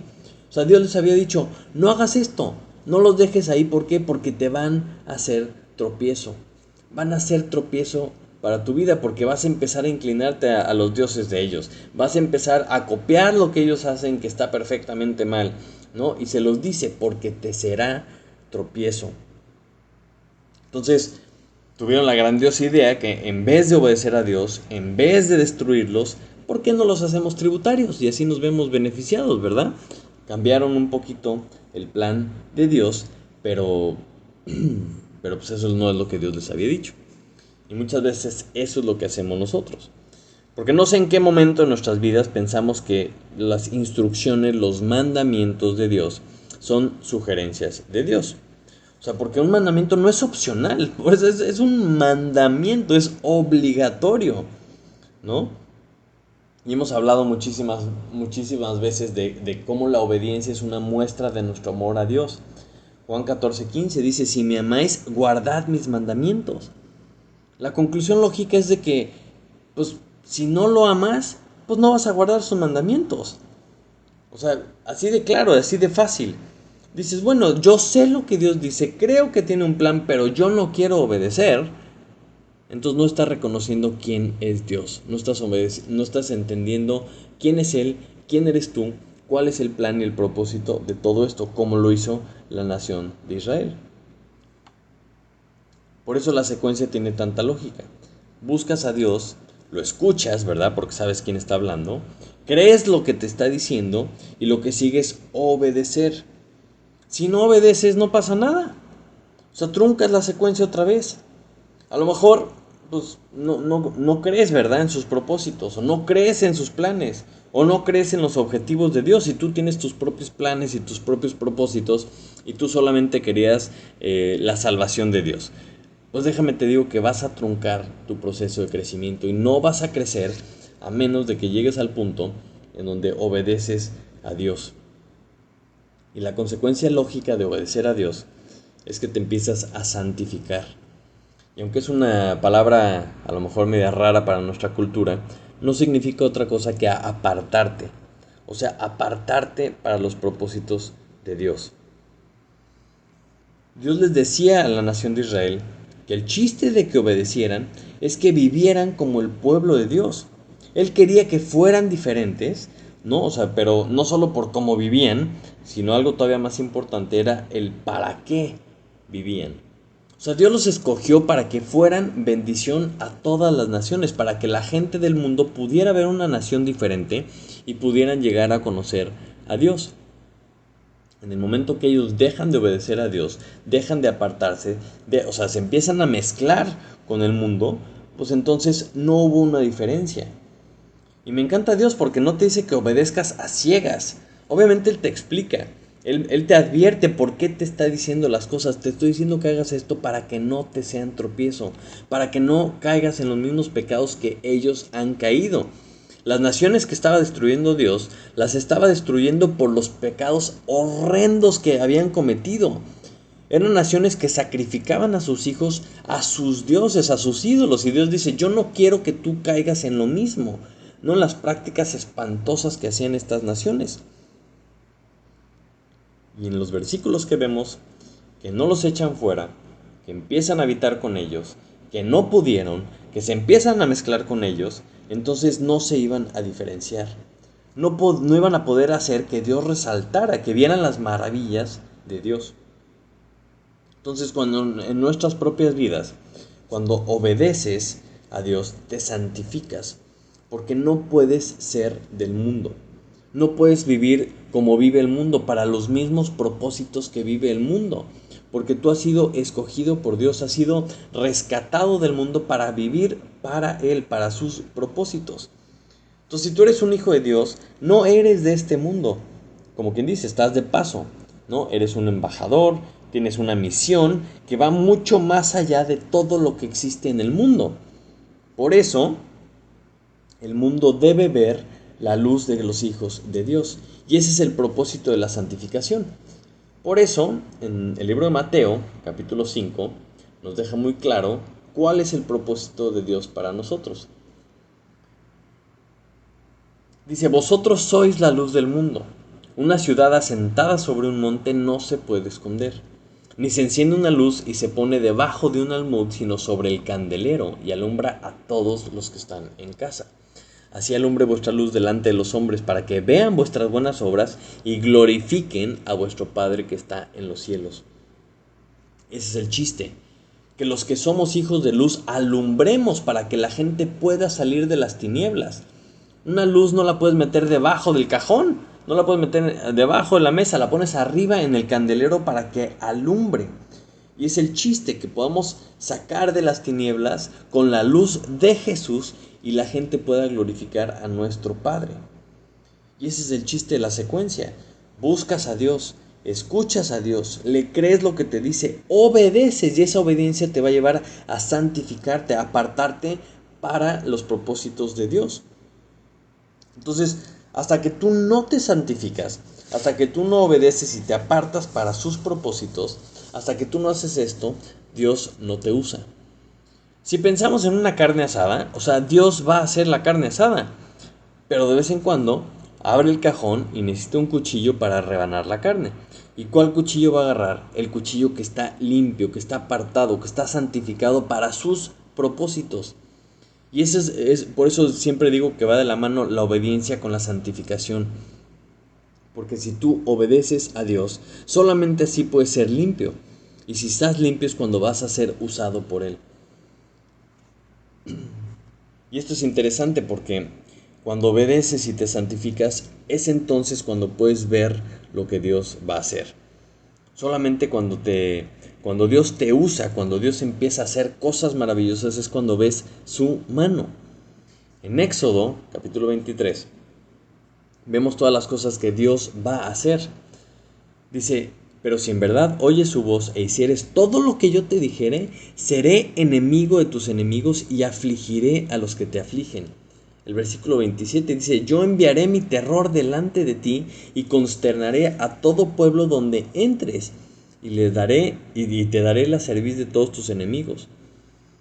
O sea, Dios les había dicho, no hagas esto, no los dejes ahí. ¿Por qué? Porque te van a hacer tropiezo. Van a hacer tropiezo para tu vida, porque vas a empezar a inclinarte a los dioses de ellos. Vas a empezar a copiar lo que ellos hacen, que está perfectamente mal, ¿no? Y se los dice, porque te será tropiezo. Entonces, tuvieron la grandiosa idea que en vez de obedecer a Dios, en vez de destruirlos, ¿por qué no los hacemos tributarios? Y así nos vemos beneficiados, ¿verdad? Cambiaron un poquito el plan de Dios, pero pues eso no es lo que Dios les había dicho. Y muchas veces eso es lo que hacemos nosotros. Porque no sé en qué momento en nuestras vidas pensamos que las instrucciones, los mandamientos de Dios son sugerencias de Dios. O sea, porque un mandamiento no es opcional, pues es un mandamiento, es obligatorio, ¿no? Y hemos hablado muchísimas veces de cómo la obediencia es una muestra de nuestro amor a Dios. Juan 14:15 dice, si me amáis, guardad mis mandamientos. La conclusión lógica es de que, pues, si no lo amas, pues no vas a guardar sus mandamientos. O sea, así de claro, así de fácil. Dices, bueno, yo sé lo que Dios dice, creo que tiene un plan, pero yo no quiero obedecer. Entonces no estás reconociendo quién es Dios. No estás entendiendo quién es Él, quién eres tú, cuál es el plan y el propósito de todo esto, como lo hizo la nación de Israel. Por eso la secuencia tiene tanta lógica. Buscas a Dios, lo escuchas, ¿verdad? Porque sabes quién está hablando, crees lo que te está diciendo y lo que sigue es obedecer. Si no obedeces, no pasa nada. O sea, truncas la secuencia otra vez. A lo mejor, pues, no crees, ¿verdad? En sus propósitos, o no crees en sus planes, o no crees en los objetivos de Dios, y tú tienes tus propios planes y tus propios propósitos, y tú solamente querías la salvación de Dios. Pues déjame te digo que vas a truncar tu proceso de crecimiento y no vas a crecer a menos de que llegues al punto en donde obedeces a Dios. Y la consecuencia lógica de obedecer a Dios es que te empiezas a santificar. Y aunque es una palabra a lo mejor media rara para nuestra cultura, no significa otra cosa que apartarte. O sea, apartarte para los propósitos de Dios. Dios les decía a la nación de Israel que el chiste de que obedecieran es que vivieran como el pueblo de Dios. Él quería que fueran diferentes, ¿no? O sea, pero no solo por cómo vivían, sino algo todavía más importante era el para qué vivían. O sea, Dios los escogió para que fueran bendición a todas las naciones, para que la gente del mundo pudiera ver una nación diferente y pudieran llegar a conocer a Dios. En el momento que ellos dejan de obedecer a Dios, dejan de apartarse, o sea, se empiezan a mezclar con el mundo, pues entonces no hubo una diferencia. Y me encanta Dios porque no te dice que obedezcas a ciegas. Obviamente Él te explica. Él te advierte por qué te está diciendo las cosas. Te estoy diciendo que hagas esto para que no te sean tropiezo. Para que no caigas en los mismos pecados que ellos han caído. Las naciones que estaba destruyendo Dios, las estaba destruyendo por los pecados horrendos que habían cometido. Eran naciones que sacrificaban a sus hijos, a sus dioses, a sus ídolos. Y Dios dice, yo no quiero que tú caigas en lo mismo, no en las prácticas espantosas que hacían estas naciones. Y en los versículos que vemos, que no los echan fuera, que empiezan a habitar con ellos, que no pudieron, que se empiezan a mezclar con ellos, entonces no se iban a diferenciar. No iban a poder hacer que Dios resaltara, que vieran las maravillas de Dios. Entonces, cuando en nuestras propias vidas, cuando obedeces a Dios, te santificas, porque no puedes ser del mundo. No puedes vivir como vive el mundo, para los mismos propósitos que vive el mundo, porque tú has sido escogido por Dios, has sido rescatado del mundo para vivir para Él, para sus propósitos. Entonces, si tú eres un hijo de Dios, no eres de este mundo. Como quien dice, estás de paso, ¿no? Eres un embajador, tienes una misión que va mucho más allá de todo lo que existe en el mundo. Por eso, el mundo debe ver la luz de los hijos de Dios. Y ese es el propósito de la santificación. Por eso, en el libro de Mateo, capítulo 5, nos deja muy claro cuál es el propósito de Dios para nosotros. Dice, vosotros sois la luz del mundo. Una ciudad asentada sobre un monte no se puede esconder. Ni se enciende una luz y se pone debajo de un almud, sino sobre el candelero, y alumbra a todos los que están en casa. Así alumbre vuestra luz delante de los hombres, para que vean vuestras buenas obras y glorifiquen a vuestro Padre que está en los cielos. Ese es el chiste, que los que somos hijos de luz alumbremos para que la gente pueda salir de las tinieblas. Una luz no la puedes meter debajo del cajón, no la puedes meter debajo de la mesa, la pones arriba en el candelero para que alumbre. Y es el chiste, que podamos sacar de las tinieblas con la luz de Jesús y la gente pueda glorificar a nuestro Padre. Y ese es el chiste de la secuencia. Buscas a Dios, escuchas a Dios, le crees lo que te dice, obedeces, y esa obediencia te va a llevar a santificarte, a apartarte para los propósitos de Dios. Entonces, hasta que tú no te santificas, hasta que tú no obedeces y te apartas para sus propósitos, hasta que tú no haces esto, Dios no te usa. Si pensamos en una carne asada, o sea, Dios va a hacer la carne asada, pero de vez en cuando abre el cajón y necesita un cuchillo para rebanar la carne. ¿Y cuál cuchillo va a agarrar? El cuchillo que está limpio, que está apartado, que está santificado para sus propósitos. Y eso es por eso siempre digo que va de la mano la obediencia con la santificación. Porque si tú obedeces a Dios, solamente así puedes ser limpio. Y si estás limpio es cuando vas a ser usado por Él. Y esto es interesante porque cuando obedeces y te santificas, es entonces cuando puedes ver lo que Dios va a hacer. Solamente cuando Dios te usa, cuando Dios empieza a hacer cosas maravillosas, es cuando ves su mano. En Éxodo, capítulo 23, vemos todas las cosas que Dios va a hacer. Dice, pero si en verdad oyes su voz e hicieres todo lo que yo te dijere, seré enemigo de tus enemigos y afligiré a los que te afligen. El versículo 27 dice, yo enviaré mi terror delante de ti y consternaré a todo pueblo donde entres y te daré la cerviz de todos tus enemigos.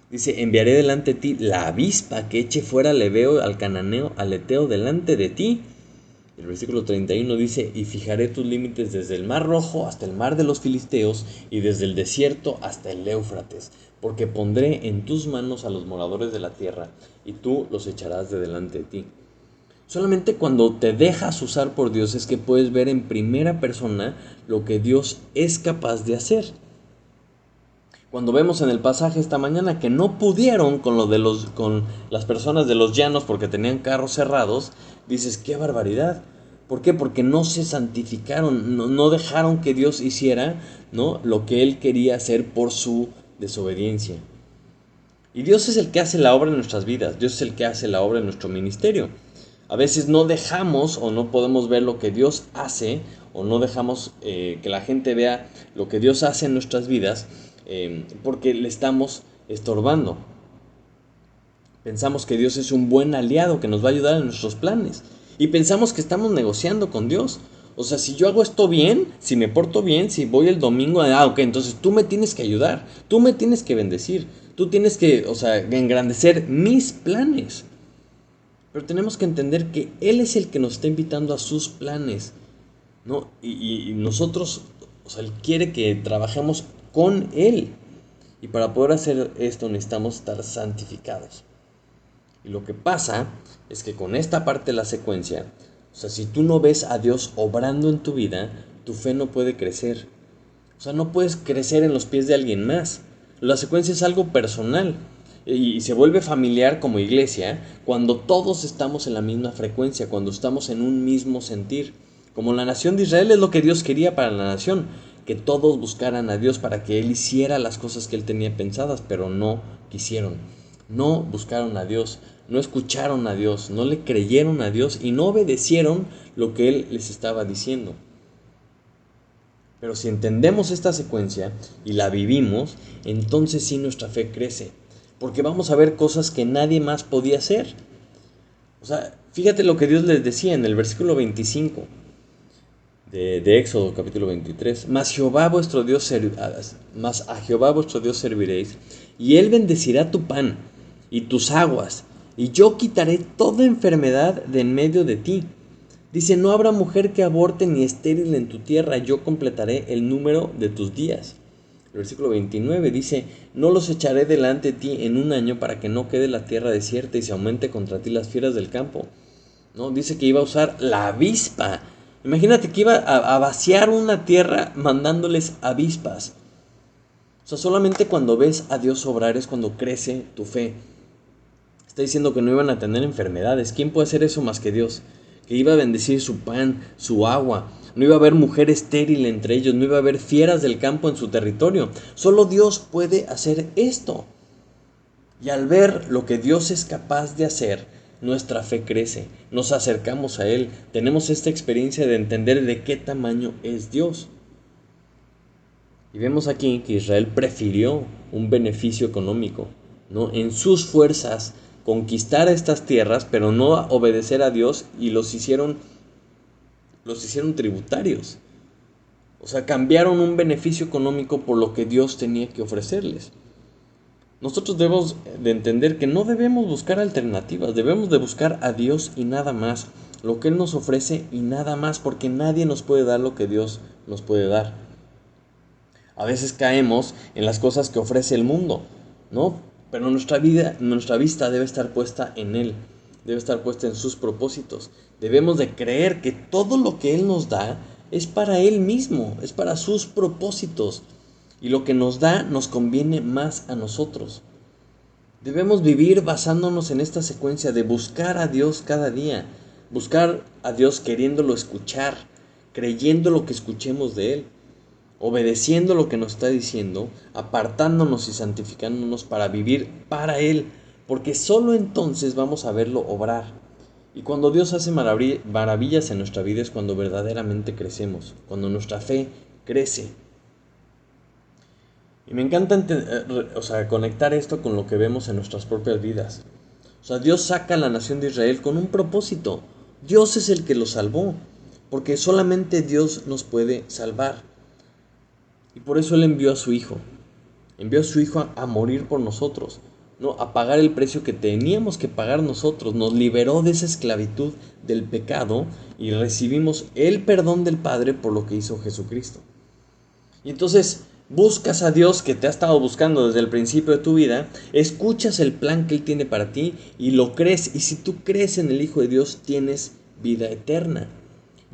Dice, enviaré delante de ti la avispa que eche fuera al Ebeo, al Cananeo, al Eteo delante de ti. El versículo 31 dice, y fijaré tus límites desde el mar Rojo hasta el mar de los Filisteos y desde el desierto hasta el Éufrates, porque pondré en tus manos a los moradores de la tierra y tú los echarás de delante de ti. Solamente cuando te dejas usar por Dios es que puedes ver en primera persona lo que Dios es capaz de hacer. Cuando vemos en el pasaje esta mañana que no pudieron con las personas de los llanos porque tenían carros cerrados, dices, qué barbaridad. ¿Por qué? Porque no se santificaron, no dejaron que Dios hiciera, ¿no?, lo que Él quería hacer por su desobediencia. Y Dios es el que hace la obra en nuestras vidas, Dios es el que hace la obra en nuestro ministerio. A veces no dejamos o no podemos ver lo que Dios hace, o no dejamos que la gente vea lo que Dios hace en nuestras vidas, porque le estamos estorbando. Pensamos que Dios es un buen aliado que nos va a ayudar en nuestros planes. Y pensamos que estamos negociando con Dios. O sea, si yo hago esto bien, si me porto bien, si voy el domingo, ok, entonces tú me tienes que ayudar, tú me tienes que bendecir, tú tienes que, engrandecer mis planes. Pero tenemos que entender que Él es el que nos está invitando a sus planes, ¿no? Y nosotros, Él quiere que trabajemos con Él. Y para poder hacer esto necesitamos estar santificados. Y lo que pasa es que con esta parte de la secuencia, si tú no ves a Dios obrando en tu vida, tu fe no puede crecer. No puedes crecer en los pies de alguien más. La secuencia es algo personal. Y se vuelve familiar como iglesia cuando todos estamos en la misma frecuencia, cuando estamos en un mismo sentir. Como la nación de Israel es lo que Dios quería para la nación, que todos buscaran a Dios para que Él hiciera las cosas que Él tenía pensadas, pero no quisieron. No buscaron a Dios, no escucharon a Dios, no le creyeron a Dios y no obedecieron lo que Él les estaba diciendo. Pero si entendemos esta secuencia y la vivimos, entonces sí nuestra fe crece. Porque vamos a ver cosas que nadie más podía hacer. Fíjate lo que Dios les decía en el versículo 25 de Éxodo capítulo 23. Mas a Jehová vuestro Dios serviréis, y Él bendecirá tu pan y tus aguas, y yo quitaré toda enfermedad de en medio de ti. Dice, no habrá mujer que aborte ni estéril en tu tierra, yo completaré el número de tus días. El versículo 29 dice, no los echaré delante de ti en un año para que no quede la tierra desierta y se aumente contra ti las fieras del campo. ¿No? Dice que iba a usar la avispa. Imagínate que iba a vaciar una tierra mandándoles avispas. Solamente cuando ves a Dios obrar es cuando crece tu fe. Está diciendo que no iban a tener enfermedades. ¿Quién puede hacer eso más que Dios? Que iba a bendecir su pan, su agua. No iba a haber mujer estéril entre ellos, no iba a haber fieras del campo en su territorio. Solo Dios puede hacer esto. Y al ver lo que Dios es capaz de hacer, nuestra fe crece, nos acercamos a Él, tenemos esta experiencia de entender de qué tamaño es Dios. Y vemos aquí que Israel prefirió un beneficio económico, ¿no? En sus fuerzas conquistar estas tierras, pero no obedecer a Dios, y los hicieron tributarios. Cambiaron un beneficio económico por lo que Dios tenía que ofrecerles. Nosotros debemos de entender que no debemos buscar alternativas, debemos de buscar a Dios y nada más, lo que Él nos ofrece y nada más, porque nadie nos puede dar lo que Dios nos puede dar. A veces caemos en las cosas que ofrece el mundo, ¿no? Pero nuestra vista debe estar puesta en Él, debe estar puesta en sus propósitos. Debemos de creer que todo lo que Él nos da es para Él mismo, es para sus propósitos. Y lo que nos da nos conviene más a nosotros. Debemos vivir basándonos en esta secuencia de buscar a Dios cada día, buscar a Dios queriéndolo escuchar, creyendo lo que escuchemos de Él, obedeciendo lo que nos está diciendo, apartándonos y santificándonos para vivir para Él, porque solo entonces vamos a verlo obrar. Y cuando Dios hace maravillas en nuestra vida es cuando verdaderamente crecemos, cuando nuestra fe crece. Y me encanta conectar esto con lo que vemos en nuestras propias vidas. O sea, Dios saca a la nación de Israel con un propósito. Dios es el que los salvó, porque solamente Dios nos puede salvar. Y por eso Él envió a su Hijo. Envió a su Hijo a morir por nosotros, ¿no? A pagar el precio que teníamos que pagar nosotros. Nos liberó de esa esclavitud del pecado y recibimos el perdón del Padre por lo que hizo Jesucristo. Y entonces buscas a Dios que te ha estado buscando desde el principio de tu vida, escuchas el plan que Él tiene para ti y lo crees. Y si tú crees en el Hijo de Dios, tienes vida eterna.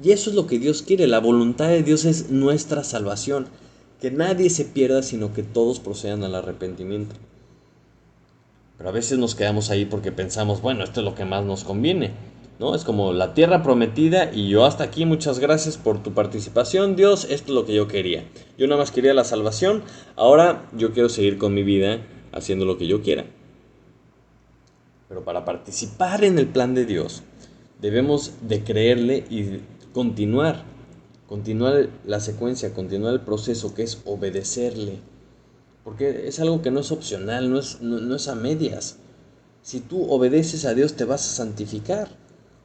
Y eso es lo que Dios quiere. La voluntad de Dios es nuestra salvación. Que nadie se pierda, sino que todos procedan al arrepentimiento. Pero a veces nos quedamos ahí porque pensamos, bueno, esto es lo que más nos conviene, ¿no? Es como la tierra prometida y yo hasta aquí, muchas gracias por tu participación, Dios, esto es lo que yo quería. Yo nada más quería la salvación, ahora yo quiero seguir con mi vida haciendo lo que yo quiera. Pero para participar en el plan de Dios, debemos de creerle y continuar la secuencia, continuar el proceso que es obedecerle. Porque es algo que no es opcional, no es a medias. Si tú obedeces a Dios te vas a santificar.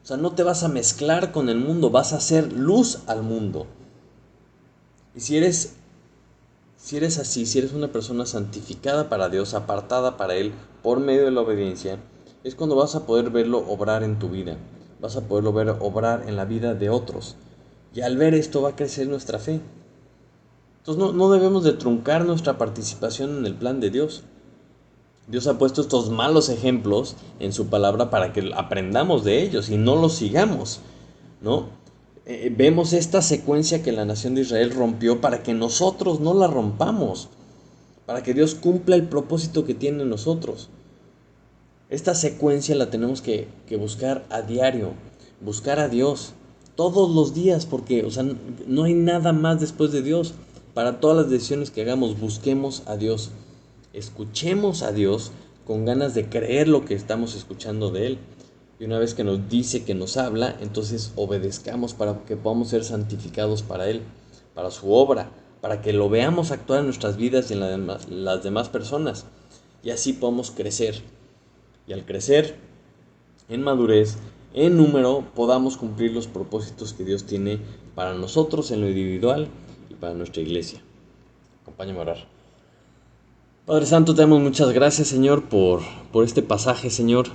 O sea, no te vas a mezclar con el mundo, vas a hacer luz al mundo. Y si eres así, si eres una persona santificada para Dios, apartada para Él, por medio de la obediencia, es cuando vas a poder verlo obrar en tu vida. Vas a poderlo ver obrar en la vida de otros. Y al ver esto va a crecer nuestra fe. Entonces no debemos de truncar nuestra participación en el plan de Dios. Dios ha puesto estos malos ejemplos en su palabra para que aprendamos de ellos y no los sigamos, ¿no? Vemos esta secuencia que la nación de Israel rompió para que nosotros no la rompamos, para que Dios cumpla el propósito que tiene en nosotros. Esta secuencia la tenemos que buscar a diario, buscar a Dios todos los días, porque no hay nada más después de Dios. Para todas las decisiones que hagamos, busquemos a Dios. Escuchemos a Dios con ganas de creer lo que estamos escuchando de Él. Y una vez que nos dice, que nos habla, entonces obedezcamos para que podamos ser santificados para Él, para su obra, para que lo veamos actuar en nuestras vidas y en las demás personas. Y así podamos crecer. Y al crecer en madurez, en número, podamos cumplir los propósitos que Dios tiene para nosotros en lo individual y para nuestra iglesia. Acompáñame a orar. Padre Santo, te damos muchas gracias, Señor, por este pasaje, Señor.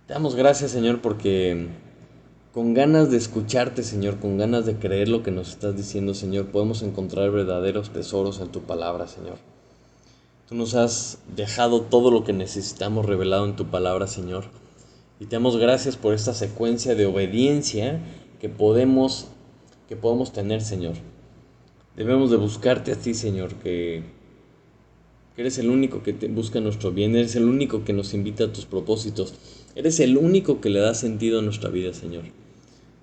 Te damos gracias, Señor, porque con ganas de escucharte, Señor, con ganas de creer lo que nos estás diciendo, Señor, podemos encontrar verdaderos tesoros en tu palabra, Señor. Tú nos has dejado todo lo que necesitamos revelado en tu palabra, Señor. Y te damos gracias por esta secuencia de obediencia que podemos tener, Señor. Debemos de buscarte a ti, Señor, que eres el único que te busca nuestro bien, eres el único que nos invita a tus propósitos, eres el único que le da sentido a nuestra vida, Señor.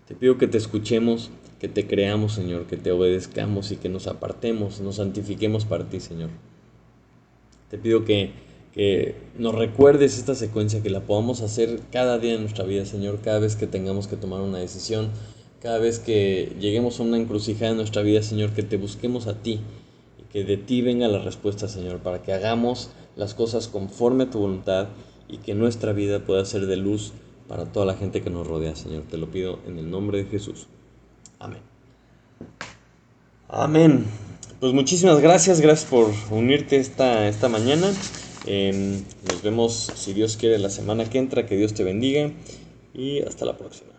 Te pido que te escuchemos, que te creamos, Señor, que te obedezcamos y que nos apartemos, nos santifiquemos para ti, Señor. Te pido que nos recuerdes esta secuencia, que la podamos hacer cada día en nuestra vida, Señor, cada vez que tengamos que tomar una decisión, cada vez que lleguemos a una encrucijada en nuestra vida, Señor, que te busquemos a ti y que de ti venga la respuesta, Señor, para que hagamos las cosas conforme a tu voluntad y que nuestra vida pueda ser de luz para toda la gente que nos rodea, Señor. Te lo pido en el nombre de Jesús. Amén. Amén. Pues muchísimas gracias por unirte esta mañana. Nos vemos, si Dios quiere, la semana que entra. Que Dios te bendiga y hasta la próxima.